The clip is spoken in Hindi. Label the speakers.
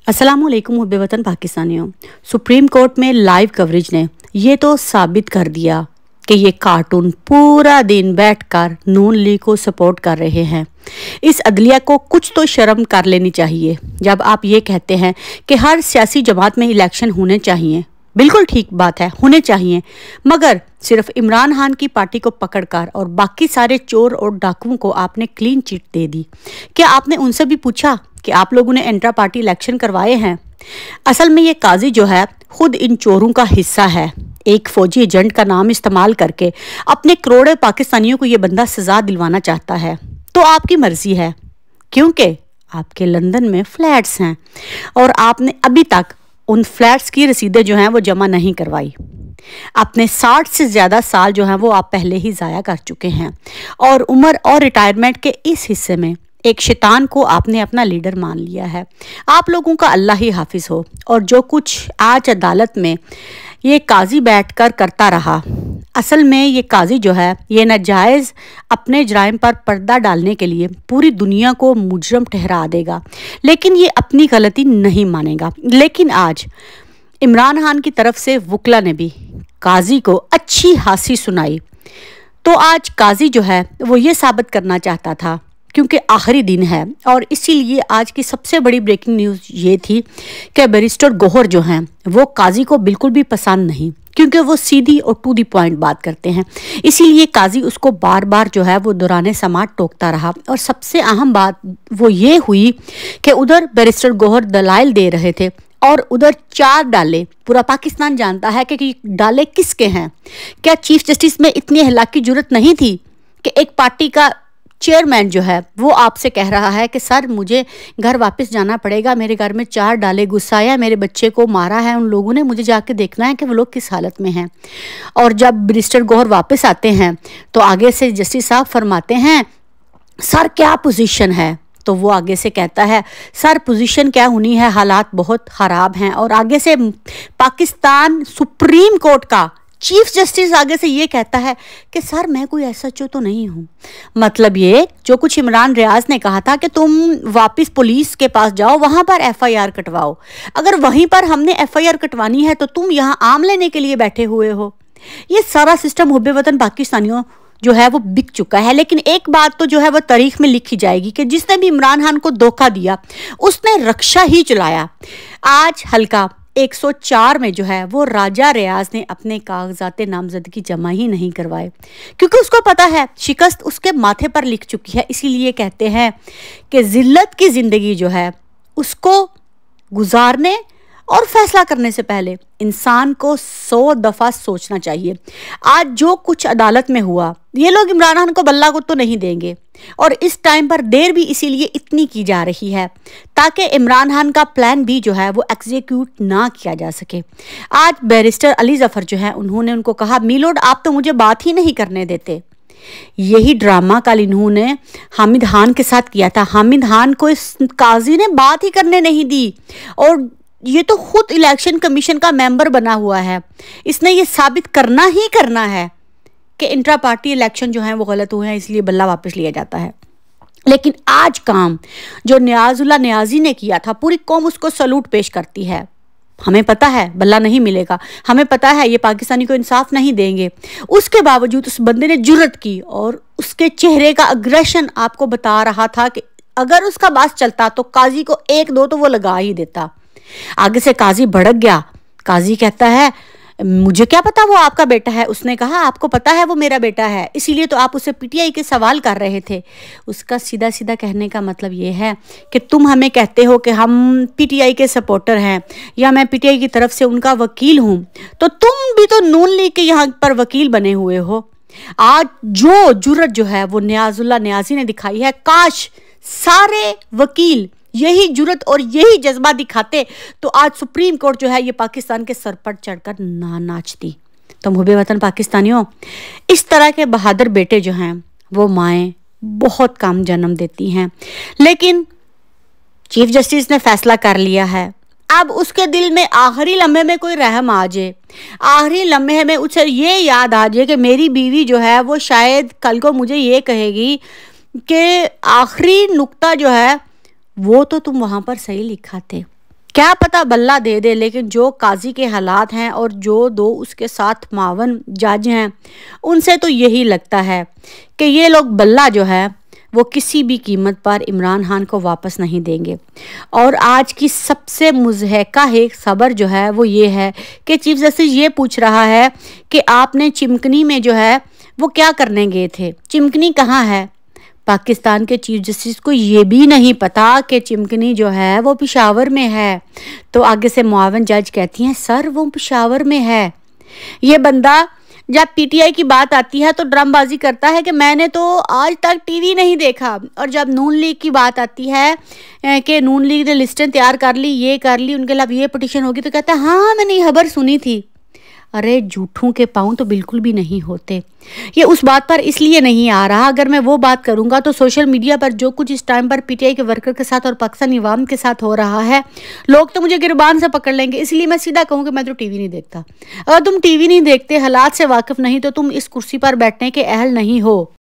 Speaker 1: अस्सलामुअलैकुम मुहब्बे वतन पाकिस्तानियों। सुप्रीम कोर्ट में लाइव कवरेज ने ये तो साबित कर दिया कि ये कार्टून पूरा दिन बैठकर नून लीग को सपोर्ट कर रहे हैं। इस अदलिया को कुछ तो शर्म कर लेनी चाहिए जब आप ये कहते हैं कि हर सियासी जमात में इलेक्शन होने चाहिए। बिल्कुल ठीक बात है, होने चाहिए, मगर सिर्फ इमरान खान की पार्टी को पकड़कर और बाकी सारे चोर और डाकुओं को आपने क्लीन चिट दे दी। क्या आपने उनसे भी पूछा कि आप लोगों ने इंट्रा पार्टी इलेक्शन करवाए हैं? असल में ये काजी जो है खुद इन चोरों का हिस्सा है। एक फौजी एजेंट का नाम इस्तेमाल करके अपने करोड़ों पाकिस्तानियों को ये बंदा सजा दिलवाना चाहता है। तो आपकी मर्जी है, क्योंकि आपके लंदन में फ्लैट्स हैं और आपने अभी तक उन फ्लैट्स की रसीदें जो हैं वो जमा नहीं करवाई। अपने 60 से ज़्यादा साल जो हैं वो आप पहले ही ज़ाया कर चुके हैं और उम्र और रिटायरमेंट के इस हिस्से में एक शैतान को आपने अपना लीडर मान लिया है। आप लोगों का अल्लाह ही हाफिज हो। और जो कुछ आज अदालत में ये काजी बैठकर करता रहा, असल में ये काजी जो है ये नाजायज़ अपने जराइम पर पर्दा डालने के लिए पूरी दुनिया को मुजरम ठहरा देगा, लेकिन ये अपनी गलती नहीं मानेगा। लेकिन आज इमरान खान की तरफ से वकला ने भी काजी को अच्छी हासी सुनाई। तो आज काजी जो है वो ये साबित करना चाहता था, क्योंकि आखिरी दिन है, और इसीलिए आज की सबसे बड़ी ब्रेकिंग न्यूज़ ये थी कि बैरिस्टर गौहर जो हैं वो काजी को बिल्कुल भी पसंद नहीं, क्योंकि वो सीधी और टू दी पॉइंट बात करते हैं। इसीलिए काजी उसको बार बार जो है वो दौराने समात टोकता रहा। और सबसे अहम बात वो ये हुई कि उधर बैरिस्टर गौहर दलाइल दे रहे थे और उधर 4 डाले। पूरा पाकिस्तान जानता है कि डाले किसके हैं। क्या चीफ जस्टिस में इतनी हलाक की जरूरत नहीं थी कि एक पार्टी का चेयरमैन जो है वो आपसे कह रहा है कि सर मुझे घर वापस जाना पड़ेगा, मेरे घर में 4 डाले गुस्साया, मेरे बच्चे को मारा है उन लोगों ने, मुझे जाके देखना है कि वो लोग किस हालत में हैं। और जब बैरिस्टर गौहर वापस आते हैं तो आगे से जस्टिस साहब फरमाते हैं सर क्या पोजीशन है, तो वो आगे से कहता है सर पोजीशन क्या होनी है, हालात बहुत ख़राब हैं। और आगे से पाकिस्तान सुप्रीम कोर्ट का चीफ जस्टिस आगे से ये कहता है कि सर मैं कोई एसएचओ तो नहीं हूँ। मतलब ये जो कुछ इमरान रियाज ने कहा था कि तुम वापस पुलिस के पास जाओ, वहाँ पर एफआईआर कटवाओ, अगर वहीं पर हमने एफआईआर कटवानी है तो तुम यहाँ आम लेने के लिए बैठे हुए हो। ये सारा सिस्टम हुब्बे वतन पाकिस्तानियों जो है वो बिक चुका है। लेकिन एक बात तो जो है वो तारीख में लिखी जाएगी कि जिसने भी इमरान खान को धोखा दिया उसने रक्षा ही चलाया। आज हल्का 104 में जो है वो राजा रियाज ने अपने कागजात नामजदगी जमा ही नहीं करवाए, क्योंकि उसको पता है शिकस्त उसके माथे पर लिख चुकी है। इसीलिए कहते हैं कि जिल्लत की ज़िंदगी जो है उसको गुजारने और फैसला करने से पहले इंसान को 100 दफ़ा सोचना चाहिए। आज जो कुछ अदालत में हुआ, ये लोग इमरान खान को बल्ला को तो नहीं देंगे, और इस टाइम पर देर भी इसीलिए इतनी की जा रही है ताकि इमरान खान का प्लान भी जो है वो एग्जीक्यूट ना किया जा सके। आज बैरिस्टर अली जफर जो है उन्होंने उनको कहा मीलोड आप तो मुझे बात ही नहीं करने देते। यही ड्रामा कल इन्होंने हामिद खान के साथ किया था। हामिद खान को इस काजी ने बात ही करने नहीं दी, और ये तो खुद इलेक्शन कमीशन का मेंबर बना हुआ है। इसने ये साबित करना ही करना है कि इंट्रा पार्टी इलेक्शन जो है वो गलत हुए हैं, इसलिए बल्ला वापस लिया जाता है। लेकिन आज काम जो नियाजुल्लाह नियाजी ने किया था, पूरी कौम उसको सलूट पेश करती है। हमें पता है बल्ला नहीं मिलेगा, हमें पता है ये पाकिस्तानी को इंसाफ नहीं देंगे, उसके बावजूद उस बंदे ने जुर्रत की, और उसके चेहरे का अग्रेशन आपको बता रहा था कि अगर उसका बात चलता तो काजी को 1-2 तो वो लगा ही देता। आगे से काजी भड़क गया। काजी कहता है मुझे क्या पता वो आपका बेटा है। उसने कहा आपको पता है वो मेरा बेटा है, इसीलिए तो आप उससे पीटीआई के सवाल कर रहे थे। उसका सीधा सीधा कहने का मतलब ये है कि तुम हमें कहते हो कि हम पीटीआई के सपोर्टर हैं या मैं पीटीआई की तरफ से उनका वकील हूँ, तो तुम भी तो नून लीग के यहाँ पर वकील बने हुए हो। आज जो जुर्रत जो है वो नियाजुल्लाह नियाजी ने दिखाई है, काश सारे वकील यही जुर्रत और यही जज्बा दिखाते तो आज सुप्रीम कोर्ट जो है ये पाकिस्तान के सर पर चढ़कर ना नाचती। तो मुहब्बे वतन पाकिस्तानियों, इस तरह के बहादुर बेटे जो हैं वो माएँ बहुत कम जन्म देती हैं। लेकिन चीफ जस्टिस ने फैसला कर लिया है, अब उसके दिल में आखिरी लम्हे में कोई रहम आ जाए, आखिरी लम्हे में उसे ये याद आ जाए कि मेरी बीवी जो है वो शायद कल को मुझे ये कहेगी कि आखिरी नुक्ता जो है वो तो तुम वहाँ पर सही लिखा थे क्या पता बल्ला दे दे, लेकिन जो काजी के हालात हैं और जो दो उसके साथ मावन जज हैं, उनसे तो यही लगता है कि ये लोग बल्ला जो है वो किसी भी कीमत पर इमरान खान को वापस नहीं देंगे। और आज की सबसे मुज़हका एक खबर जो है वो ये है कि चीफ जस्टिस ये पूछ रहा है कि आपने चिमकनी में जो है वो क्या करने गए थे, चिमकनी कहाँ है। पाकिस्तान के चीफ जस्टिस को ये भी नहीं पता कि चिमकनी जो है वो पेशावर में है। तो आगे से मुआवन जज कहती हैं सर वो पेशावर में है। ये बंदा जब पीटीआई की बात आती है तो ड्रामबाजी करता है कि मैंने तो आज तक टीवी नहीं देखा, और जब नून लीग की बात आती है कि नून लीग ने लिस्टें तैयार कर ली, ये कर ली, उनके खिलाफ ये पिटीशन होगी, तो कहता है हाँ मैंने ये खबर सुनी थी। अरे झूठों के पाँव तो बिल्कुल भी नहीं होते। ये उस बात पर इसलिए नहीं आ रहा, अगर मैं वो बात करूंगा तो सोशल मीडिया पर जो कुछ इस टाइम पर पीटीआई के वर्कर के साथ और पाकिस्तानी अवाम के साथ हो रहा है, लोग तो मुझे गिरबान से पकड़ लेंगे। इसलिए मैं सीधा कहूँ कि मैं तो टीवी नहीं देखता। अगर तुम टीवी नहीं देखते, हालात से वाकिफ नहीं, तो तुम इस कुर्सी पर बैठने के अहल नहीं हो।